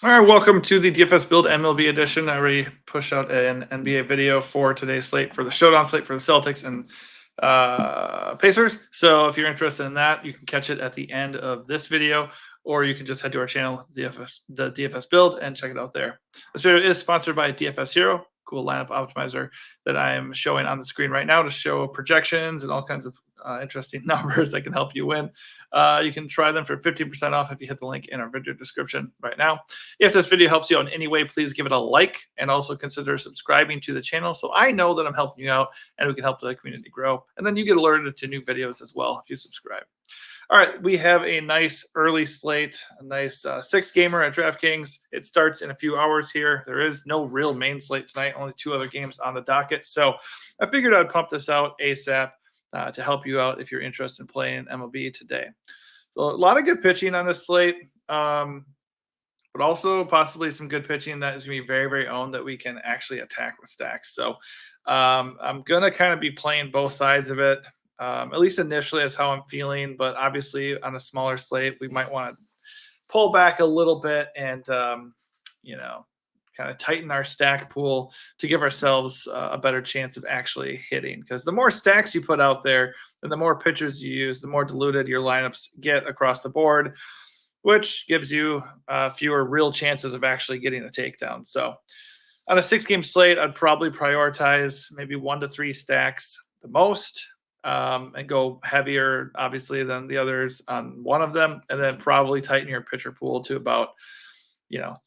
All right, welcome to the DFS Build MLB edition. I already pushed out an NBA video for today's slate for the showdown slate for the Celtics and Pacers. So if you're interested in that, you can catch it at the end of this video, or you can just head to our channel, the DFS Build, and check it out there. This video is sponsored by DFS Hero, cool lineup optimizer that I am showing on the screen right now to show projections and all kinds of interesting numbers that can help you win. You can try them for 15% off if you hit the link in our video description right now. If this video helps you out in any way, please give it a like and also consider subscribing to the channel so I know that I'm helping you out and we can help the community grow. And then you get alerted to new videos as well if you subscribe. All right, we have a nice early slate, a nice six-gamer at DraftKings. It starts in a few hours here. There is no real main slate tonight, only two other games on the docket. So I figured I'd pump this out ASAP to help you out if you're interested in playing MLB today. So a lot of good pitching on this slate, but also possibly some good pitching that is going to be very, very owned that we can actually attack with stacks. So I'm going to kind of be playing both sides of it. At least initially, that's how I'm feeling. But obviously, on a smaller slate, we might want to pull back a little bit and, kind of tighten our stack pool to give ourselves a better chance of actually hitting. Because the more stacks you put out there, and the more pitchers you use, the more diluted your lineups get across the board, which gives you fewer real chances of actually getting a takedown. So on a six-game slate, I'd probably prioritize maybe 1 to 3 stacks the most. And go heavier, obviously, than the others on one of them, and then probably tighten your pitcher pool to about,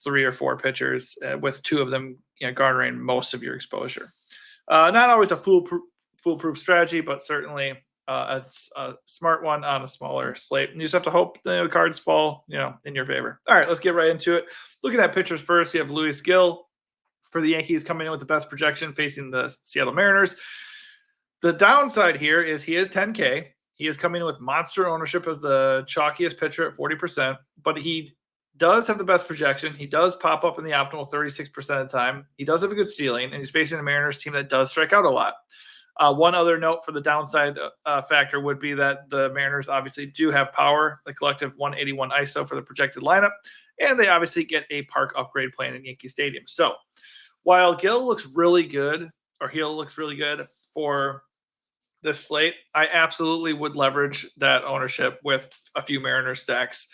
3 or 4 pitchers, with 2 of them, garnering most of your exposure. Not always a foolproof strategy, but certainly it's a smart one on a smaller slate. And you just have to hope the cards fall, in your favor. All right, let's get right into it. Looking at pitchers first, you have Luis Gil for the Yankees coming in with the best projection facing the Seattle Mariners. The downside here is he is 10K. He is coming in with monster ownership as the chalkiest pitcher at 40%, but he does have the best projection. He does pop up in the optimal 36% of the time. He does have a good ceiling, and he's facing a Mariners team that does strike out a lot. One other note for the downside factor would be that the Mariners obviously do have power, the collective 181 ISO for the projected lineup, and they obviously get a park upgrade playing in Yankee Stadium. So while Gil looks really good, or Gil looks really good for this slate, I absolutely would leverage that ownership with a few Mariners stacks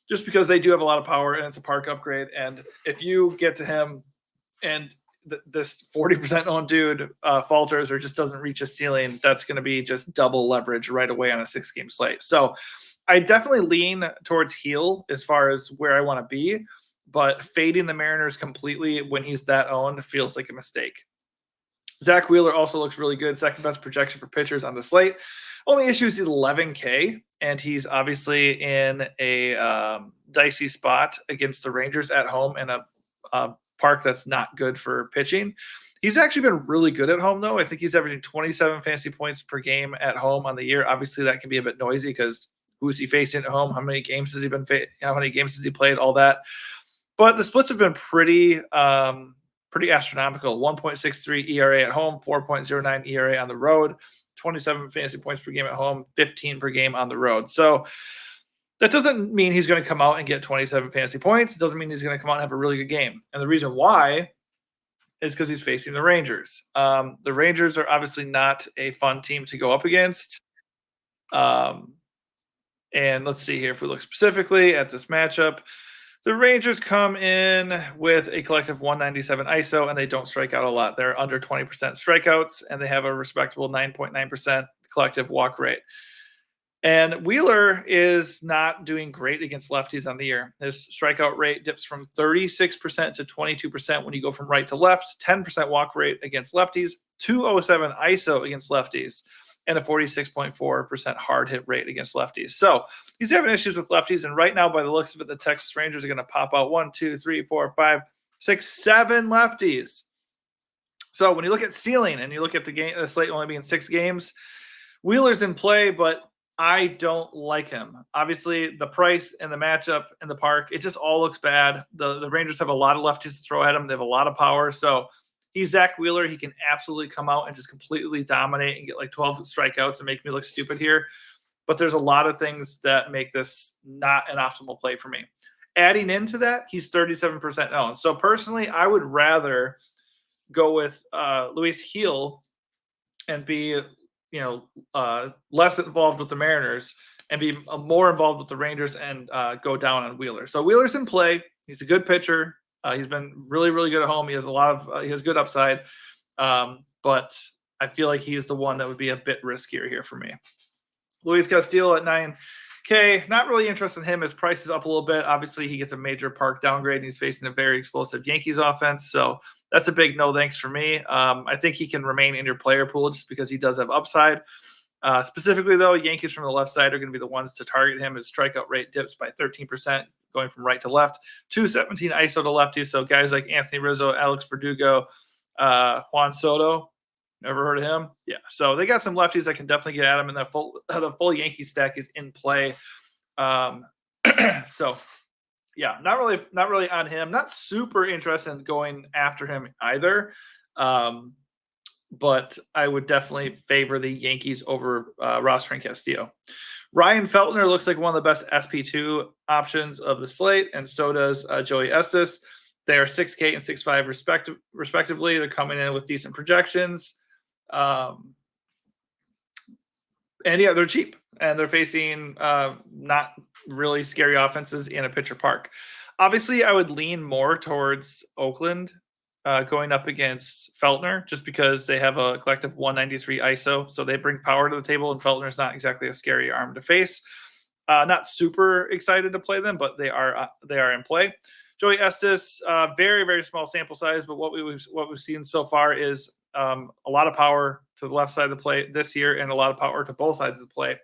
just because they do have a lot of power and it's a park upgrade. And if you get to him and this 40% owned dude falters or just doesn't reach a ceiling, that's going to be just double leverage right away on a 6-game slate. So I definitely lean towards heel as far as where I want to be, but fading the Mariners completely when he's that owned feels like a mistake. Zach Wheeler also looks really good. Second best projection for pitchers on the slate. Only issue is he's 11K, and he's obviously in a dicey spot against the Rangers at home in a park that's not good for pitching. He's actually been really good at home, though. I think he's averaging 27 fantasy points per game at home on the year. Obviously, that can be a bit noisy because who's he facing at home? How many games has he been? How many games has he played? All that. But the splits have been pretty astronomical. 1.63 ERA at home, 4.09 ERA on the road, 27 fantasy points per game at home, 15 per game on the road. So that doesn't mean he's going to come out and get 27 fantasy points. It doesn't mean he's going to come out and have a really good game. And the reason why is because he's facing the Rangers. The Rangers are obviously not a fun team to go up against. And let's see here if we look specifically at this matchup. The Rangers come in with a collective 197 ISO, and they don't strike out a lot. They're under 20% strikeouts, and they have a respectable 9.9% collective walk rate. And Wheeler is not doing great against lefties on the year. His strikeout rate dips from 36% to 22% when you go from right to left, 10% walk rate against lefties, 207 ISO against lefties, and a 46.4% hard hit rate against lefties. So he's having issues with lefties. And right now, by the looks of it, the Texas Rangers are going to pop out 1, 2, 3, 4, 5, 6, 7 lefties. So when you look at ceiling and you look at the slate only being 6 games, Wheeler's in play, but I don't like him. Obviously, the price and the matchup in the park, it just all looks bad. The Rangers have a lot of lefties to throw at him. They have a lot of power. So he's Zach Wheeler. He can absolutely come out and just completely dominate and get like 12 strikeouts and make me look stupid here. But there's a lot of things that make this not an optimal play for me. adding into that, he's 37% owned. So personally, I would rather go with Luis Gil and be, less involved with the Mariners and be more involved with the Rangers and go down on Wheeler. So Wheeler's in play. He's a good pitcher. He's been really, really good at home. He has he has good upside. But I feel like he's the one that would be a bit riskier here for me. Luis Castillo at 9K. Not really interested in him. His price is up a little bit. Obviously, he gets a major park downgrade, and he's facing a very explosive Yankees offense. So that's a big no thanks for me. I think he can remain in your player pool just because he does have upside. Specifically, though, Yankees from the left side are going to be the ones to target him. His strikeout rate dips by 13%, going from right to left. 217 ISO to lefty. So guys like Anthony Rizzo, Alex Verdugo, Juan Soto. Never heard of him? Yeah. So they got some lefties that can definitely get at him, and the full Yankee stack is in play. So yeah, not really on him. Not super interested in going after him either. But I would definitely favor the Yankees over Roster Castillo. Ryan Feltner looks like one of the best SP2 options of the slate, and so does Joey Estes. They are 6K and 6.5 respectively. They're coming in with decent projections. And yeah, they're cheap, and they're facing not really scary offenses in a pitcher park. Obviously, I would lean more towards Oakland going up against Feltner, just because they have a collective 193 ISO, so they bring power to the table, and Feltner's not exactly a scary arm to face. Not super excited to play them, but they are in play. Joey Estes, very, very small sample size, but what we've seen so far is a lot of power to the left side of the plate this year, and a lot of power to both sides of the plate.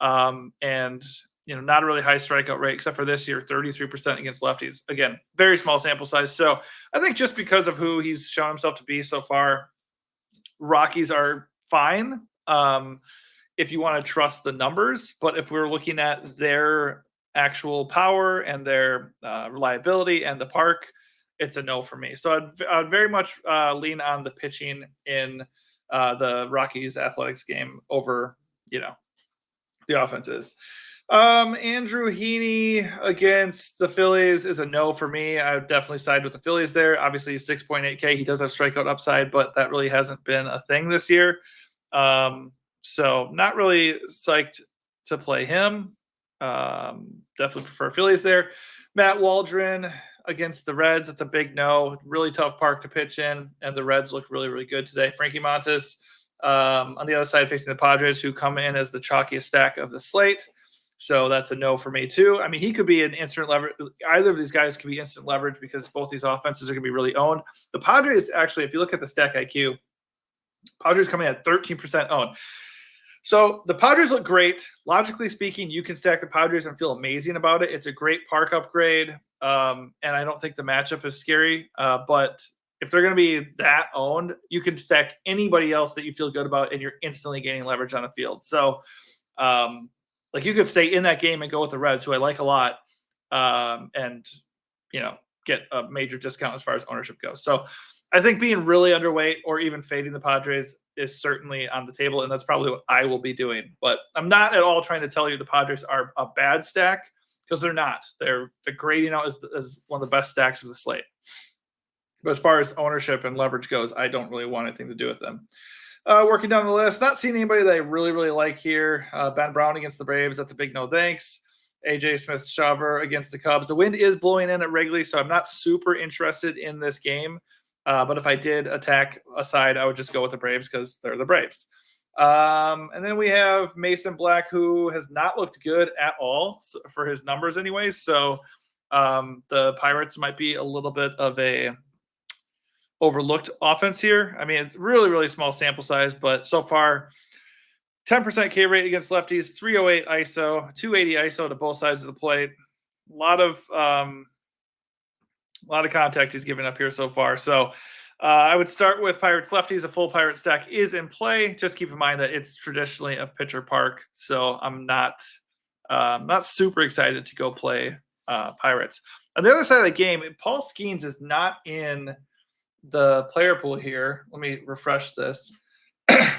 And not a really high strikeout rate, except for this year, 33% against lefties. Again, very small sample size. So I think just because of who he's shown himself to be so far, Rockies are fine if you want to trust the numbers. But if we're looking at their actual power and their reliability and the park, it's a no for me. So I'd very much lean on the pitching in the Rockies athletics game over, the offenses. Andrew Heaney against the Phillies is a no for me. I would definitely side with the Phillies there. Obviously, he's 6.8K. He does have strikeout upside, but that really hasn't been a thing this year. So not really psyched to play him. Definitely prefer Phillies there. Matt Waldron against the Reds. It's a big no. Really tough park to pitch in, and the Reds look really, really good today. Frankie Montas on the other side facing the Padres, who come in as the chalkiest stack of the slate. So that's a no for me too. I mean, he could be an instant leverage. Either of these guys could be instant leverage because both these offenses are going to be really owned. The Padres, actually, if you look at the stack IQ, Padres coming at 13% owned. So the Padres look great. Logically speaking, you can stack the Padres and feel amazing about it. It's a great park upgrade. And I don't think the matchup is scary. But if they're going to be that owned, you can stack anybody else that you feel good about, and you're instantly gaining leverage on the field. So, you could stay in that game and go with the Reds, who I like a lot, and get a major discount as far as ownership goes. So I think being really underweight or even fading the Padres is certainly on the table, and that's probably what I will be doing. But I'm not at all trying to tell you the Padres are a bad stack, because they're not. They're grading out as one of the best stacks of the slate. But as far as ownership and leverage goes, I don't really want anything to do with them. Working down the list, not seeing anybody that I really, really like here. Ben Brown against the Braves, that's a big no thanks. AJ Smith-Shawver against the Cubs. The wind is blowing in at Wrigley, so I'm not super interested in this game. But if I did attack a side, I would just go with the Braves because they're the Braves. And then we have Mason Black, who has not looked good at all for his numbers anyways. So the Pirates might be a little bit of a overlooked offense here. I mean, it's really, really small sample size, but so far 10% K rate against lefties, 308 ISO, 280 ISO to both sides of the plate. A lot of contact he's giving up here so far. So I would start with Pirates lefties. A full Pirate stack is in play. Just keep in mind that it's traditionally a pitcher park, so I'm not super excited to go play Pirates. On the other side of the game, Paul Skeens is not in the player pool here. Let me refresh this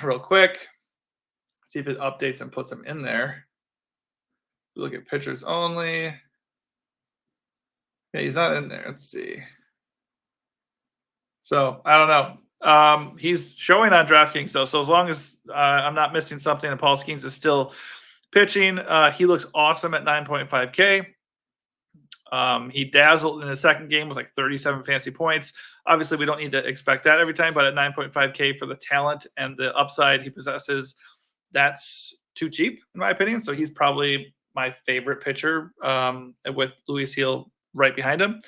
real quick. See if it updates and puts them in there. Look at pitchers only. Yeah, he's not in there. Let's see. So I don't know. He's showing on DraftKings though, so as long as I'm not missing something, and Paul Skeens is still pitching, he looks awesome at 9.5K. He dazzled in his second game with like 37 fantasy points. Obviously, we don't need to expect that every time, but at 9.5K for the talent and the upside he possesses, that's too cheap in my opinion. So he's probably my favorite pitcher, with Luis Gil right behind him.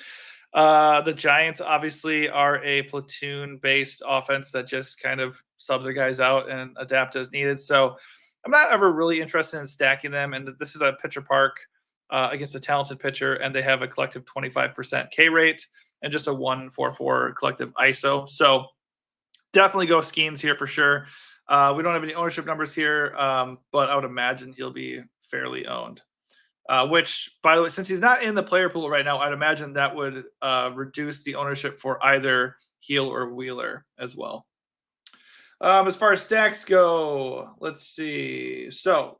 The Giants obviously are a platoon-based offense that just kind of subs their guys out and adapt as needed. So I'm not ever really interested in stacking them. And this is a pitcher park against a talented pitcher, and they have a collective 25% K rate and just a 1.44 collective ISO. So definitely go Skeens here for sure. We don't have any ownership numbers here, but I would imagine he'll be fairly owned. Which, by the way, since he's not in the player pool right now, I'd imagine that would reduce the ownership for either Gil or Wheeler as well. As far as stacks go, let's see. So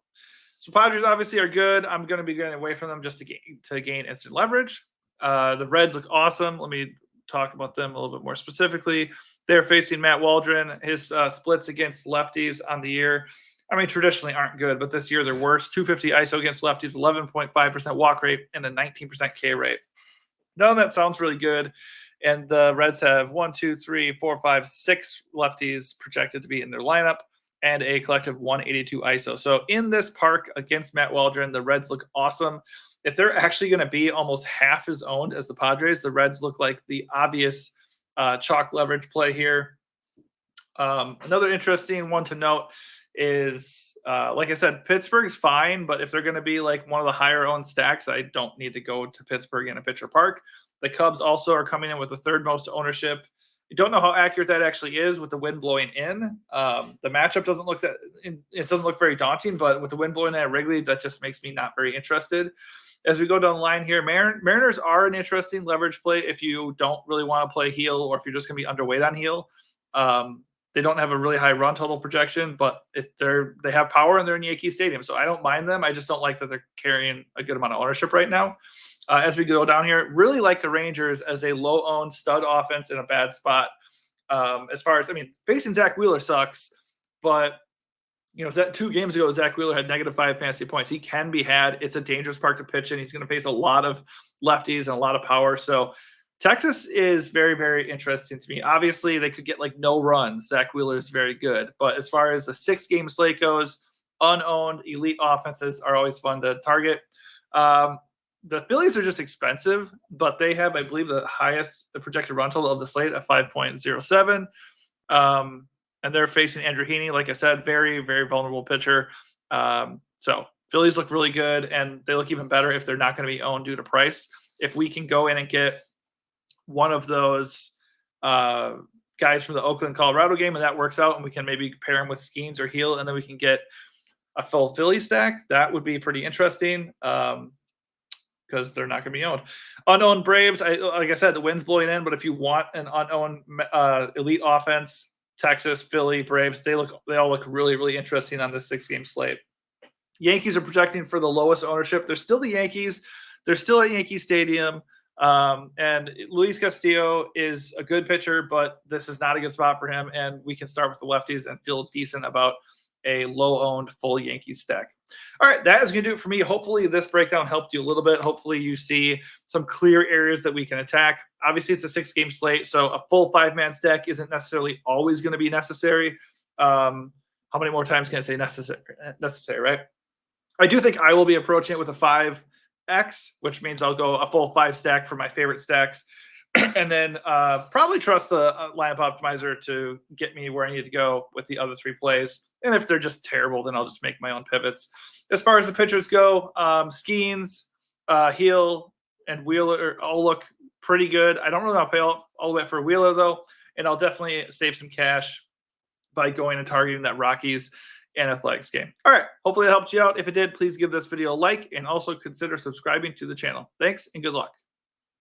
Padres obviously are good. I'm going to be getting away from them just to gain instant leverage. The Reds look awesome. Let me talk about them a little bit more specifically. They're facing Matt Waldron. His splits against lefties on the year, I mean, traditionally aren't good, but this year they're worse. 250 ISO against lefties, 11.5% walk rate, and a 19% K rate. None of that sounds really good. And the Reds have 6 lefties projected to be in their lineup and a collective 182 ISO. So in this park against Matt Waldron, the Reds look awesome. If they're actually going to be almost half as owned as the Padres, the Reds look like the obvious chalk leverage play here. Another interesting one to note is, like I said, Pittsburgh's fine, but if they're going to be like one of the higher owned stacks, I don't need to go to Pittsburgh in a pitcher park. The Cubs also are coming in with the third most ownership. I don't know how accurate that actually is with the wind blowing in. The matchup doesn't look very daunting, but with the wind blowing in at Wrigley, that just makes me not very interested. As we go down the line here, Mariners are an interesting leverage play if you don't really want to play Gil, or if you're just going to be underweight on Gil. They don't have a really high run total projection, but they have power and they're in Yankee Stadium. So I don't mind them. I just don't like that they're carrying a good amount of ownership right now. As we go down here, really like the Rangers as a low-owned stud offense in a bad spot. As far as, I mean, facing Zach Wheeler sucks, but 2 games ago, Zach Wheeler had -5 fantasy points. He can be had. It's a dangerous park to pitch in. He's going to face a lot of lefties and a lot of power. So Texas is very, very interesting to me. Obviously, they could get like no runs. Zach Wheeler is very good. But as far as the 6-game slate goes, unowned elite offenses are always fun to target. The Phillies are just expensive, but they have, I believe, the highest projected run total of the slate at 5.07. And they're facing Andrew Heaney, like I said, very, very vulnerable pitcher. So Phillies look really good, and they look even better if they're not going to be owned due to price. If we can go in and get one of those guys from the Oakland-Colorado game, and that works out, and we can maybe pair him with Skeens or Gil, and then we can get a full Philly stack, that would be pretty interesting. Because they're not going to be owned. Unowned Braves, like I said, the wind's blowing in, but if you want an unowned elite offense, Texas, Philly, Braves, they all look really, really interesting on this 6-game slate. Yankees are projecting for the lowest ownership. They're still the Yankees. They're still at Yankee Stadium. And Luis Castillo is a good pitcher, but this is not a good spot for him. And we can start with the lefties and feel decent about a low-owned full Yankees stack. All right, that is going to do it for me. Hopefully this breakdown helped you a little bit. Hopefully you see some clear areas that we can attack. Obviously, it's a 6-game slate, so a full 5-man stack isn't necessarily always going to be necessary. How many more times can I say necessary, right? I do think I will be approaching it with a 5X, which means I'll go a full 5 stack for my favorite stacks. And then probably trust the lineup optimizer to get me where I need to go with the other 3 plays. And if they're just terrible, then I'll just make my own pivots. As far as the pitchers go, Skeens, Gil, and Wheeler all look pretty good. I don't really want to pay all the way for Wheeler, though. And I'll definitely save some cash by going and targeting that Rockies and Athletics game. All right. Hopefully it helped you out. If it did, please give this video a like and also consider subscribing to the channel. Thanks and good luck.